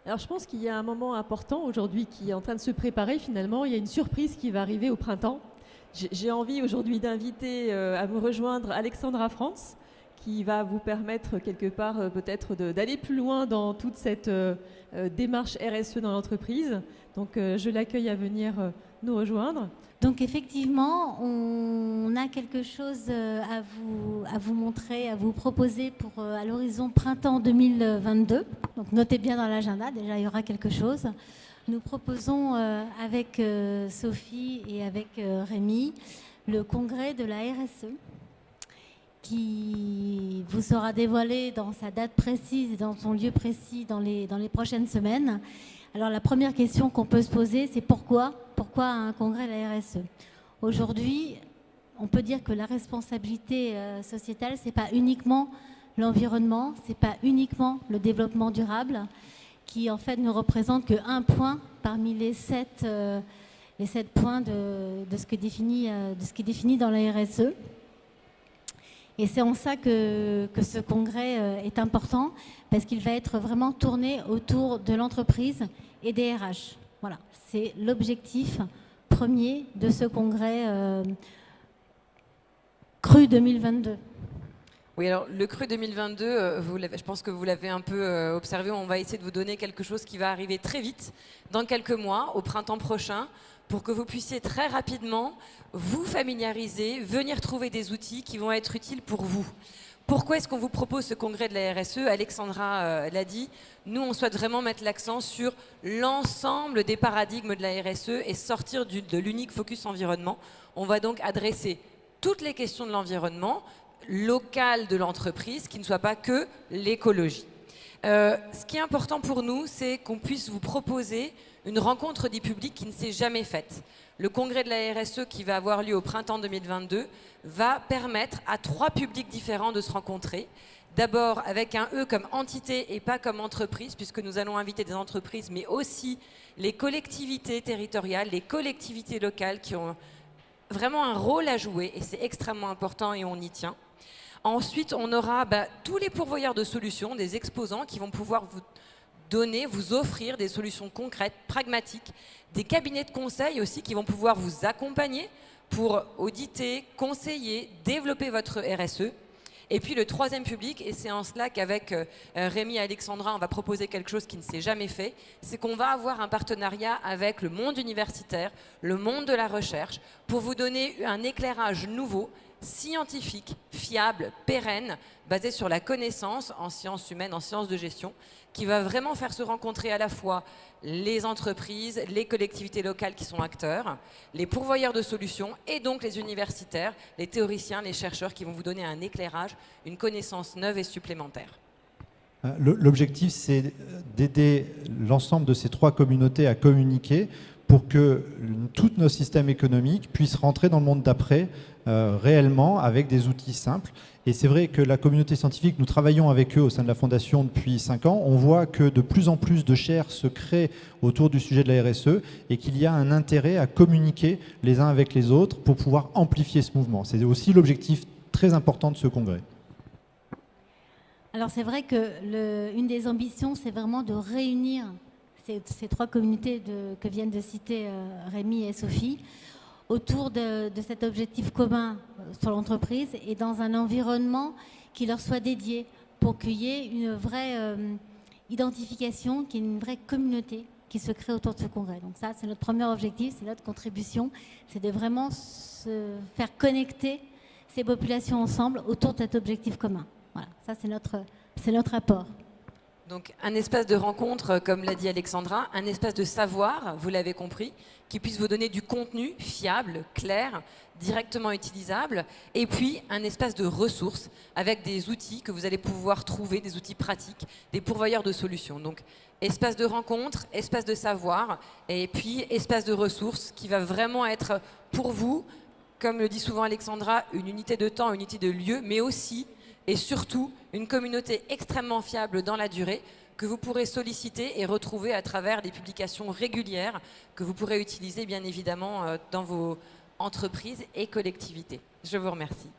Alors je pense qu'il y a un moment important aujourd'hui qui est en train de se préparer finalement. Il y a une surprise qui va arriver au printemps. J'ai envie aujourd'hui d'inviter à me rejoindre Alexandra France, qui va vous permettre quelque part peut-être d'aller plus loin dans toute cette démarche RSE dans l'entreprise. Donc je l'accueille à venir nous rejoindre. Donc effectivement, on a quelque chose à vous montrer, à vous proposer pour à l'horizon printemps 2022. Donc notez bien dans l'agenda, déjà il y aura quelque chose. Nous proposons avec Sophie et avec Rémi le congrès de la RSE qui vous sera dévoilé dans sa date précise et dans son lieu précis dans les prochaines semaines. Alors la première question qu'on peut se poser, c'est pourquoi un congrès de la RSE? Aujourd'hui, on peut dire que la responsabilité sociétale, c'est pas uniquement l'environnement, c'est pas uniquement le développement durable, qui en fait ne représente que un point parmi les sept points de ce qui est défini dans la RSE. Et c'est en ça que ce congrès est important, parce qu'il va être vraiment tourné autour de l'entreprise et des RH. Voilà, c'est l'objectif premier de ce congrès CRU 2022. Oui, alors le CRU 2022, je pense que vous l'avez un peu observé, on va essayer de vous donner quelque chose qui va arriver très vite, dans quelques mois, au printemps prochain, pour que vous puissiez très rapidement vous familiariser, venir trouver des outils qui vont être utiles pour vous. Pourquoi est-ce qu'on vous propose ce congrès de la RSE? Alexandra l'a dit, nous on souhaite vraiment mettre l'accent sur l'ensemble des paradigmes de la RSE et sortir de l'unique focus environnement. On va donc adresser toutes les questions de l'environnement local de l'entreprise, qui ne soit pas que l'écologie. Ce qui est important pour nous, c'est qu'on puisse vous proposer une rencontre du public qui ne s'est jamais faite. Le congrès de la RSE qui va avoir lieu au printemps 2022 va permettre à 3 publics différents de se rencontrer. D'abord avec un E comme entité et pas comme entreprise, puisque nous allons inviter des entreprises, mais aussi les collectivités territoriales, les collectivités locales qui ont vraiment un rôle à jouer, et c'est extrêmement important et on y tient. Ensuite, on aura tous les pourvoyeurs de solutions, des exposants qui vont pouvoir vous offrir des solutions concrètes, pragmatiques, des cabinets de conseil aussi qui vont pouvoir vous accompagner pour auditer, conseiller, développer votre RSE. Et puis le troisième public, et c'est en cela qu'avec Rémi et Alexandra, on va proposer quelque chose qui ne s'est jamais fait, c'est qu'on va avoir un partenariat avec le monde universitaire, le monde de la recherche, pour vous donner un éclairage nouveau, scientifique, fiable, pérenne, basé sur la connaissance en sciences humaines, en sciences de gestion, qui va vraiment faire se rencontrer à la fois les entreprises, les collectivités locales qui sont acteurs, les pourvoyeurs de solutions et donc les universitaires, les théoriciens, les chercheurs qui vont vous donner un éclairage, une connaissance neuve et supplémentaire. L'objectif, c'est d'aider l'ensemble de ces 3 communautés à communiquer pour que tous nos systèmes économiques puissent rentrer dans le monde d'après réellement avec des outils simples. Et c'est vrai que la communauté scientifique, nous travaillons avec eux au sein de la Fondation depuis 5 ans. On voit que de plus en plus de chaires se créent autour du sujet de la RSE et qu'il y a un intérêt à communiquer les uns avec les autres pour pouvoir amplifier ce mouvement. C'est aussi l'objectif très important de ce congrès. Alors c'est vrai que une des ambitions, c'est vraiment de réunir ces 3 communautés que viennent de citer Rémi et Sophie autour de cet objectif commun sur l'entreprise et dans un environnement qui leur soit dédié pour qu'il y ait une vraie identification, qu'il y ait une vraie communauté qui se crée autour de ce congrès. Donc ça, c'est notre premier objectif, c'est notre contribution, c'est de vraiment se faire connecter ces populations ensemble autour de cet objectif commun. Voilà, ça c'est notre apport. Donc un espace de rencontre, comme l'a dit Alexandra, un espace de savoir, vous l'avez compris, qui puisse vous donner du contenu fiable, clair, directement utilisable, et puis un espace de ressources avec des outils que vous allez pouvoir trouver, des outils pratiques, des pourvoyeurs de solutions. Donc espace de rencontre, espace de savoir, et puis espace de ressources qui va vraiment être pour vous, comme le dit souvent Alexandra, une unité de temps, une unité de lieu, mais aussi et surtout une communauté extrêmement fiable dans la durée que vous pourrez solliciter et retrouver à travers des publications régulières que vous pourrez utiliser bien évidemment dans vos entreprises et collectivités. Je vous remercie.